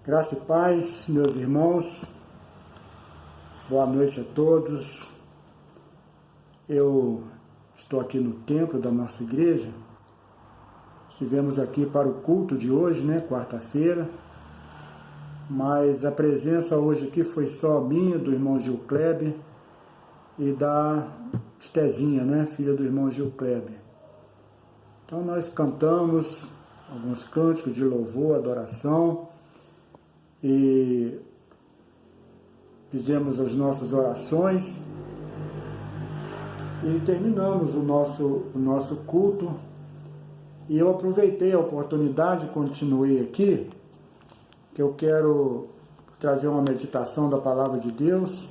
Graça e paz, meus irmãos, boa noite a todos. Eu estou aqui no templo da nossa igreja. Estivemos aqui para o culto de hoje, quarta-feira, mas a presença hoje aqui foi só minha, do irmão Gil Kleber e da Estezinha, filha do irmão Gil Kleber. Então nós cantamos alguns cânticos de louvor, adoração, e fizemos as nossas orações e terminamos o nosso culto. E eu aproveitei a oportunidade e continuei aqui, que eu quero trazer uma meditação da Palavra de Deus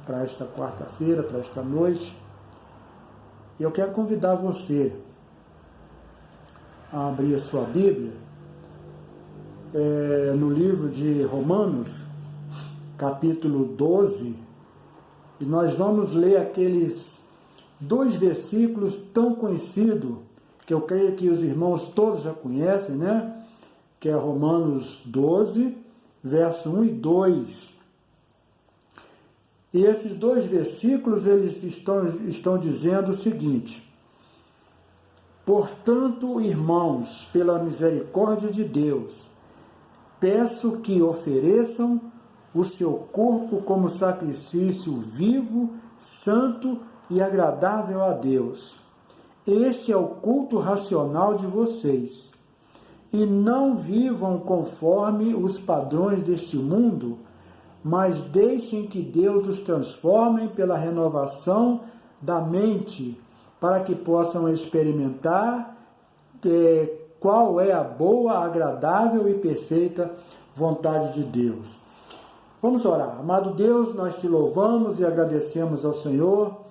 para esta quarta-feira, para esta noite. E eu quero convidar você a abrir a sua Bíblia no livro de Romanos, capítulo 12, e nós vamos ler aqueles 2 versículos tão conhecidos, que eu creio que os irmãos todos já conhecem, que é Romanos 12, verso 1 e 2. E esses 2 versículos, eles estão dizendo o seguinte: portanto, irmãos, pela misericórdia de Deus, peço que ofereçam o seu corpo como sacrifício vivo, santo e agradável a Deus. Este é o culto racional de vocês. E não vivam conforme os padrões deste mundo, mas deixem que Deus os transforme pela renovação da mente, para que possam experimentar qual é a boa, agradável e perfeita vontade de Deus. Vamos orar. Amado Deus, nós te louvamos e agradecemos ao Senhor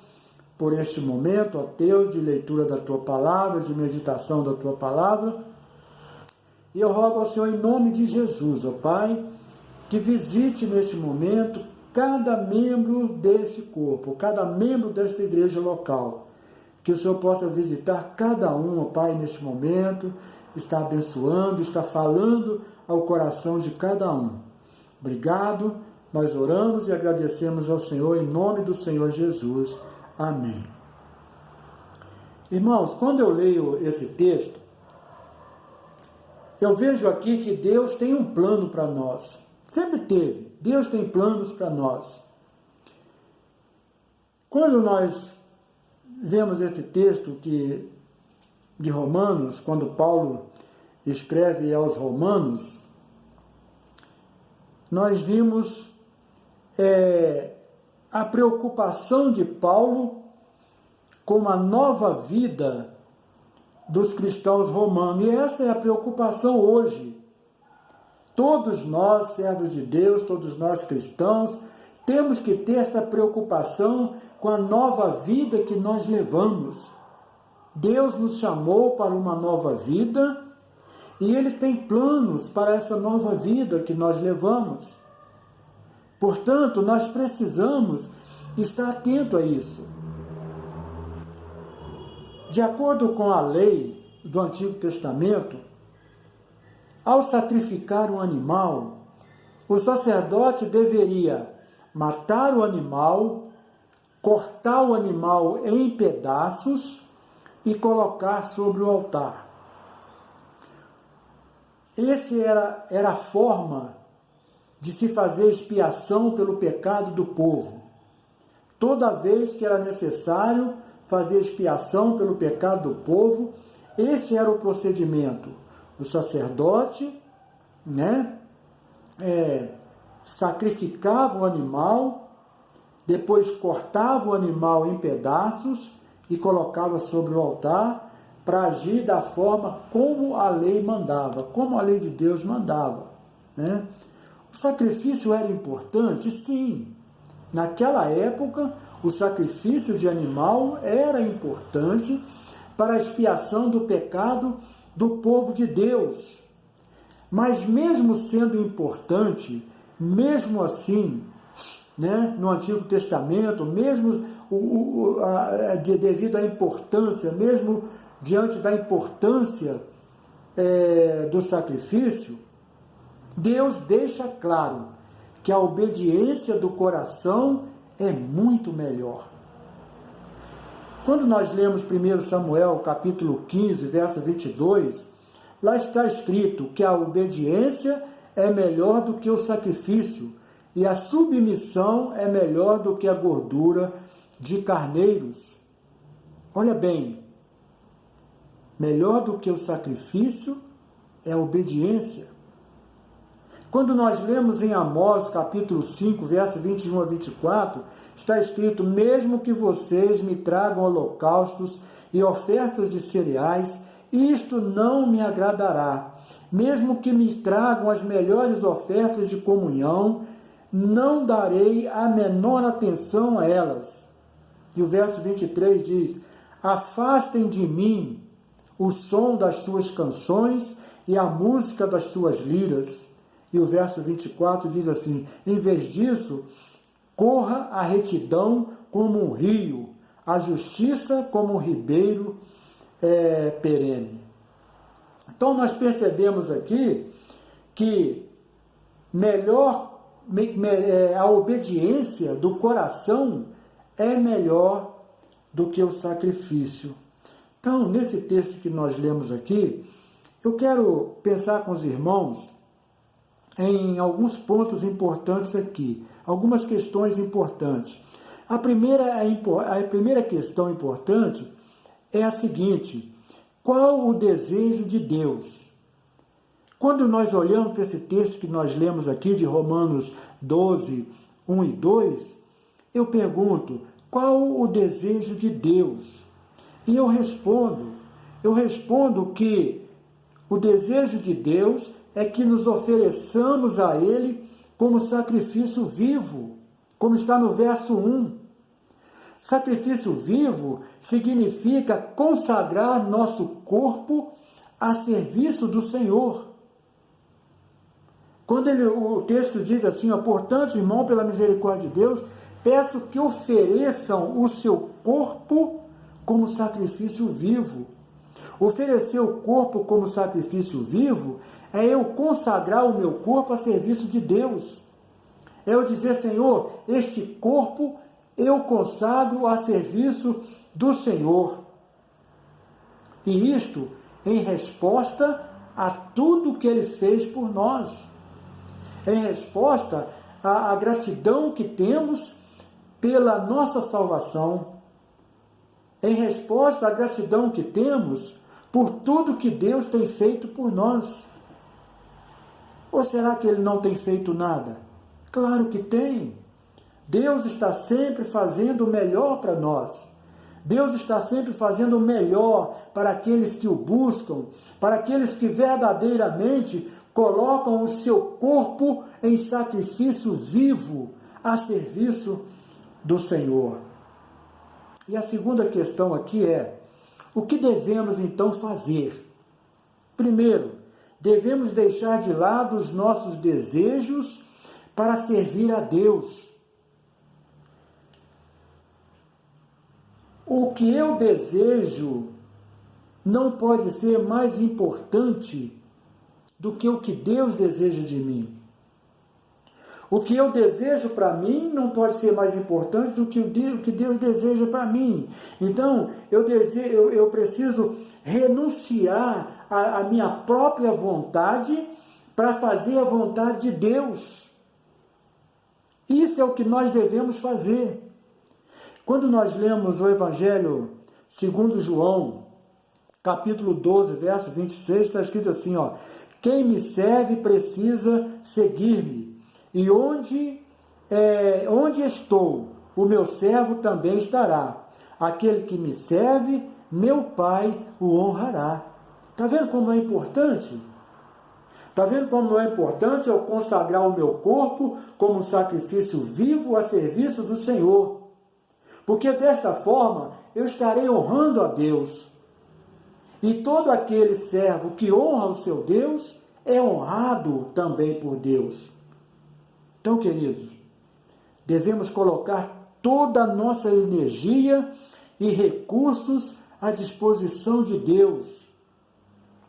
por este momento, ó Deus, de leitura da Tua Palavra, de meditação da Tua Palavra. E eu rogo ao Senhor, em nome de Jesus, ó Pai, que visite neste momento cada membro deste corpo, cada membro desta igreja local. Que o Senhor possa visitar cada um, ó Pai, neste momento, está abençoando, está falando ao coração de cada um. Obrigado, nós oramos e agradecemos ao Senhor em nome do Senhor Jesus. Amém. Irmãos, quando eu leio esse texto, eu vejo aqui que Deus tem um plano para nós. Sempre teve. Deus tem planos para nós. Quando nós vemos esse texto de Romanos, quando Paulo escreve aos Romanos, nós vimos a preocupação de Paulo com a nova vida dos cristãos romanos. E esta é a preocupação hoje. Todos nós, servos de Deus, todos nós cristãos, temos que ter esta preocupação com a nova vida que nós levamos. Deus nos chamou para uma nova vida e Ele tem planos para essa nova vida que nós levamos. Portanto, nós precisamos estar atento a isso. De acordo com a lei do Antigo Testamento, ao sacrificar um animal, o sacerdote deveria matar o animal, cortar o animal em pedaços e colocar sobre o altar. Essa era a forma de se fazer expiação pelo pecado do povo. Toda vez que era necessário fazer expiação pelo pecado do povo, esse era o procedimento. O sacerdote, sacrificava o animal, depois cortava o animal em pedaços e colocava sobre o altar para agir da forma como a lei mandava, como a lei de Deus mandava. O sacrifício era importante? Sim. Naquela época, o sacrifício de animal era importante para a expiação do pecado do povo de Deus. Mas mesmo sendo importante, mesmo assim, no Antigo Testamento, mesmo devido à importância, mesmo diante da importância do sacrifício, Deus deixa claro que a obediência do coração é muito melhor. Quando nós lemos 1 Samuel, capítulo 15, verso 22, lá está escrito que a obediência é melhor do que o sacrifício, e a submissão é melhor do que a gordura de carneiros. Olha bem, melhor do que o sacrifício é a obediência. Quando nós lemos em Amós, capítulo 5, verso 21 a 24, está escrito: mesmo que vocês me tragam holocaustos e ofertas de cereais, isto não me agradará. Mesmo que me tragam as melhores ofertas de comunhão, não darei a menor atenção a elas. E o verso 23 diz: afastem de mim o som das suas canções e a música das suas liras. E o verso 24 diz assim: em vez disso, corra a retidão como um rio, a justiça como um ribeiro perene. Então nós percebemos aqui que a obediência do coração é melhor do que o sacrifício. Então, nesse texto que nós lemos aqui, eu quero pensar com os irmãos em alguns pontos importantes aqui, algumas questões importantes. A primeira questão importante é a seguinte: qual o desejo de Deus? Quando nós olhamos para esse texto que nós lemos aqui, de Romanos 12, 1 e 2, eu pergunto: qual o desejo de Deus? E eu respondo que o desejo de Deus é que nos ofereçamos a Ele como sacrifício vivo, como está no verso 1. Sacrifício vivo significa consagrar nosso corpo a serviço do Senhor. Quando o texto diz assim: portanto, irmão, pela misericórdia de Deus, peço que ofereçam o seu corpo como sacrifício vivo. Oferecer o corpo como sacrifício vivo é eu consagrar o meu corpo a serviço de Deus. É eu dizer: Senhor, este corpo eu consagro a serviço do Senhor. E isto em resposta a tudo que Ele fez por nós. Em resposta à gratidão que temos pela nossa salvação. Em resposta à gratidão que temos por tudo que Deus tem feito por nós. Ou será que Ele não tem feito nada? Claro que tem. Deus está sempre fazendo o melhor para nós. Deus está sempre fazendo o melhor para aqueles que o buscam, para aqueles que verdadeiramente colocam o seu corpo em sacrifício vivo a serviço do Senhor. E a segunda questão aqui é: o que devemos então fazer? Primeiro, devemos deixar de lado os nossos desejos para servir a Deus. O que eu desejo não pode ser mais importante do que o que Deus deseja de mim. O que eu desejo para mim não pode ser mais importante do que o que Deus deseja para mim. Então, eu preciso renunciar à minha própria vontade para fazer a vontade de Deus. Isso é o que nós devemos fazer. Quando nós lemos o Evangelho segundo João, capítulo 12, verso 26, está escrito assim: quem me serve precisa seguir-me, e onde estou, o meu servo também estará. Aquele que me serve, meu Pai o honrará. Está vendo como é importante? Está vendo como é importante eu consagrar o meu corpo como um sacrifício vivo a serviço do Senhor? Porque desta forma eu estarei honrando a Deus. E todo aquele servo que honra o seu Deus é honrado também por Deus. Então, queridos, devemos colocar toda a nossa energia e recursos à disposição de Deus.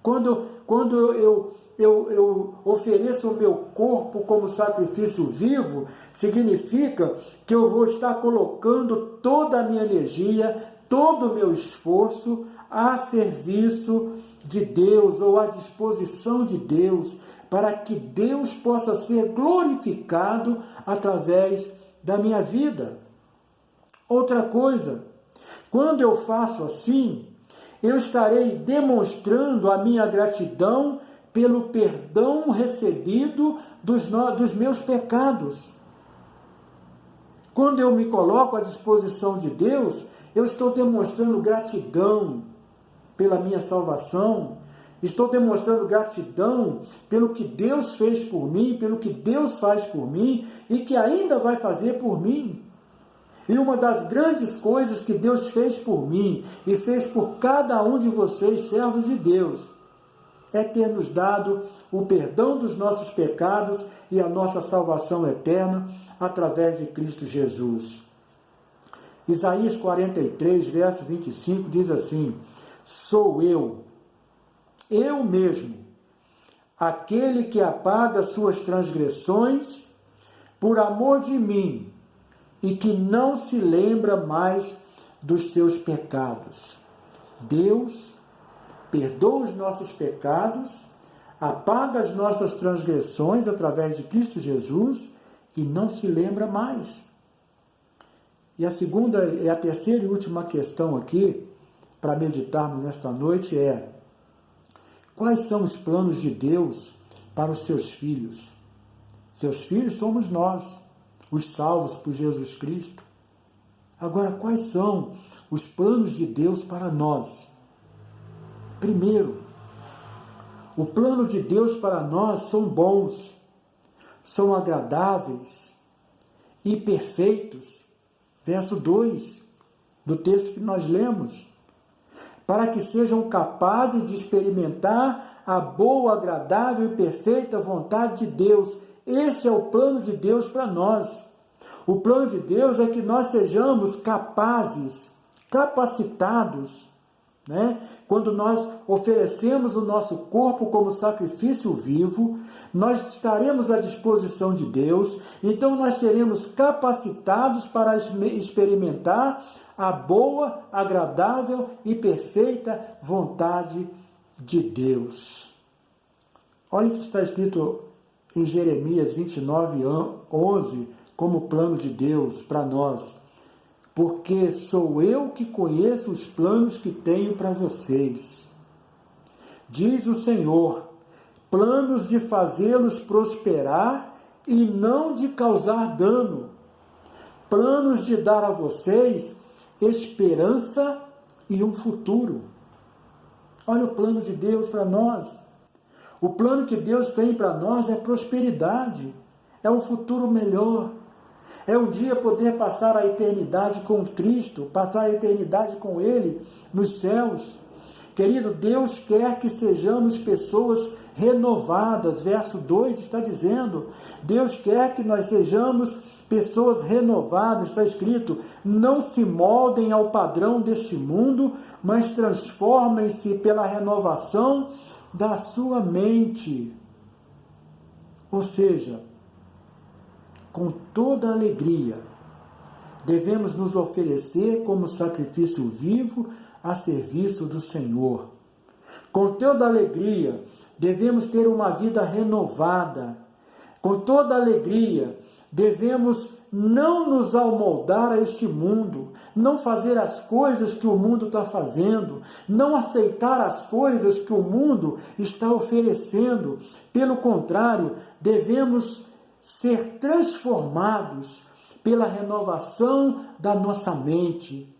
Quando eu ofereço o meu corpo como sacrifício vivo, significa que eu vou estar colocando toda a minha energia, todo o meu esforço a serviço de Deus ou à disposição de Deus, para que Deus possa ser glorificado através da minha vida. Outra coisa, quando eu faço assim, eu estarei demonstrando a minha gratidão pelo perdão recebido dos meus pecados. Quando eu me coloco à disposição de Deus, eu estou demonstrando gratidão pela minha salvação, estou demonstrando gratidão pelo que Deus fez por mim, pelo que Deus faz por mim e que ainda vai fazer por mim. E uma das grandes coisas que Deus fez por mim e fez por cada um de vocês, servos de Deus, é ter nos dado o perdão dos nossos pecados e a nossa salvação eterna através de Cristo Jesus. Isaías 43, verso 25, diz assim: sou eu mesmo, aquele que apaga suas transgressões por amor de mim e que não se lembra mais dos seus pecados. Deus perdoa os nossos pecados, apaga as nossas transgressões através de Cristo Jesus e não se lembra mais. E a terceira e última questão aqui, para meditarmos nesta noite, é: quais são os planos de Deus para os seus filhos? Seus filhos somos nós, os salvos por Jesus Cristo. Agora, quais são os planos de Deus para nós? Primeiro, o plano de Deus para nós são bons, são agradáveis e perfeitos. Verso 2 do texto que nós lemos. Para que sejam capazes de experimentar a boa, agradável e perfeita vontade de Deus. Esse é o plano de Deus para nós. O plano de Deus é que nós sejamos capazes, capacitados, né? Quando nós oferecemos o nosso corpo como sacrifício vivo, nós estaremos à disposição de Deus, então nós seremos capacitados para experimentar a boa, agradável e perfeita vontade de Deus. Olha o que está escrito em Jeremias 29, 11, como plano de Deus para nós. Porque sou eu que conheço os planos que tenho para vocês. Diz o Senhor, planos de fazê-los prosperar e não de causar dano. Planos de dar a vocês esperança e um futuro. Olha o plano de Deus para nós. O plano que Deus tem para nós é prosperidade, é um futuro melhor. É um dia poder passar a eternidade com Cristo, passar a eternidade com Ele nos céus. Querido, Deus quer que sejamos pessoas renovadas. Verso 2 está dizendo, Deus quer que nós sejamos pessoas renovadas. Está escrito, não se moldem ao padrão deste mundo, mas transformem-se pela renovação da sua mente. Ou seja, com toda alegria, devemos nos oferecer como sacrifício vivo a serviço do Senhor. Com toda alegria, devemos ter uma vida renovada. Com toda alegria, devemos não nos amoldar a este mundo, não fazer as coisas que o mundo está fazendo, não aceitar as coisas que o mundo está oferecendo. Pelo contrário, devemos ser transformados pela renovação da nossa mente.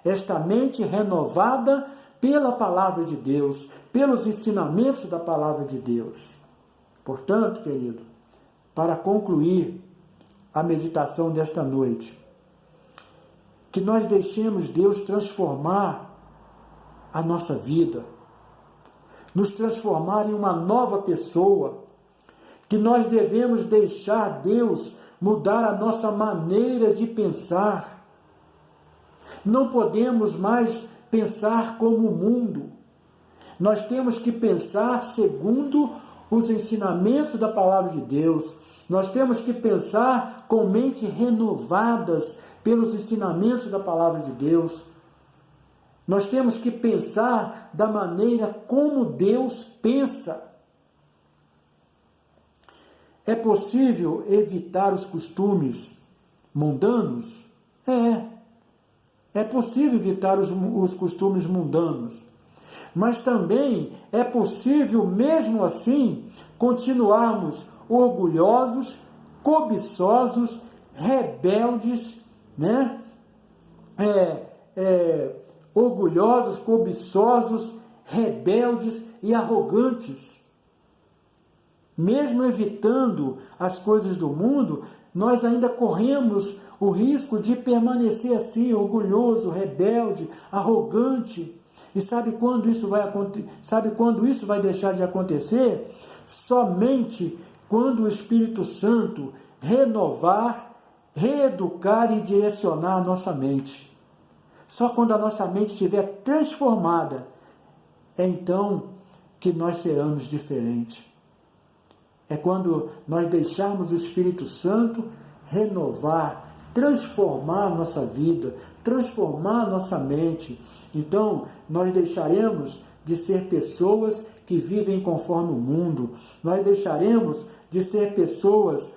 Esta mente renovada pela palavra de Deus, pelos ensinamentos da palavra de Deus. Portanto, querido, para concluir a meditação desta noite, que nós deixemos Deus transformar a nossa vida, nos transformar em uma nova pessoa, que nós devemos deixar Deus mudar a nossa maneira de pensar. Não podemos mais pensar como o mundo. Nós temos que pensar segundo os ensinamentos da palavra de Deus. Nós temos que pensar com mente renovadas pelos ensinamentos da palavra de Deus. Nós temos que pensar da maneira como Deus pensa. É possível evitar os costumes mundanos? É possível evitar os costumes mundanos. Mas também é possível, mesmo assim, continuarmos orgulhosos, cobiçosos, rebeldes, né? Orgulhosos, cobiçosos, rebeldes e arrogantes. Mesmo evitando as coisas do mundo, nós ainda corremos o risco de permanecer assim, orgulhoso, rebelde, arrogante. E sabe quando isso vai acontecer? Sabe quando isso vai deixar de acontecer? Somente quando o Espírito Santo renovar, reeducar e direcionar a nossa mente. Só quando a nossa mente estiver transformada, é então que nós seremos diferentes. É quando nós deixarmos o Espírito Santo renovar, transformar a nossa vida, transformar a nossa mente. Então, nós deixaremos de ser pessoas que vivem conforme o mundo. Nós deixaremos de ser pessoas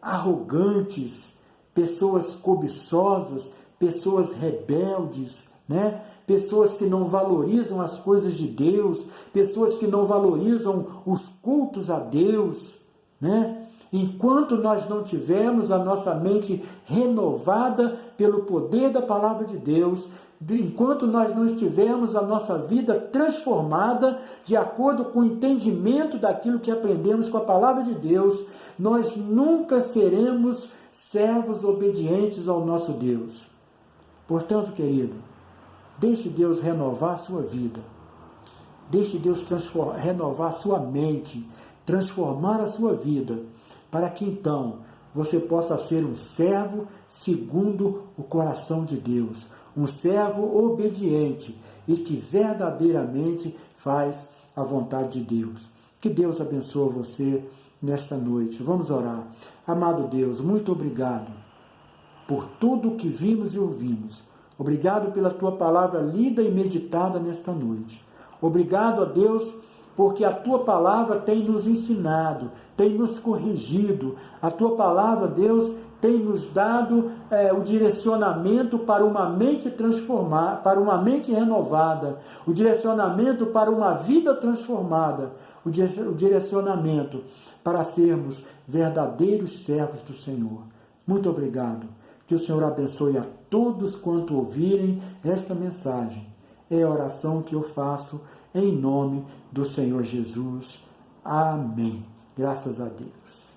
arrogantes, pessoas cobiçosas, pessoas rebeldes, né? Pessoas que não valorizam as coisas de Deus, pessoas que não valorizam os cultos a Deus, né? Enquanto nós não tivermos a nossa mente renovada pelo poder da palavra de Deus, enquanto nós não tivermos a nossa vida transformada de acordo com o entendimento daquilo que aprendemos com a palavra de Deus, nós nunca seremos servos obedientes ao nosso Deus. Portanto, querido, deixe Deus renovar a sua vida. Deixe Deus renovar a sua mente, transformar a sua vida, para que então você possa ser um servo segundo o coração de Deus, um servo obediente e que verdadeiramente faz a vontade de Deus. Que Deus abençoe você nesta noite. Vamos orar. Amado Deus, muito obrigado por tudo o que vimos e ouvimos. Obrigado pela tua palavra lida e meditada nesta noite. Obrigado a Deus, porque a tua palavra tem nos ensinado, tem nos corrigido. A tua palavra, Deus, tem nos dado o direcionamento para uma mente transformada, para uma mente renovada, o direcionamento para uma vida transformada, o direcionamento para sermos verdadeiros servos do Senhor. Muito obrigado. Que o Senhor abençoe a todos quanto ouvirem esta mensagem. É a oração que eu faço em nome do Senhor Jesus. Amém. Graças a Deus.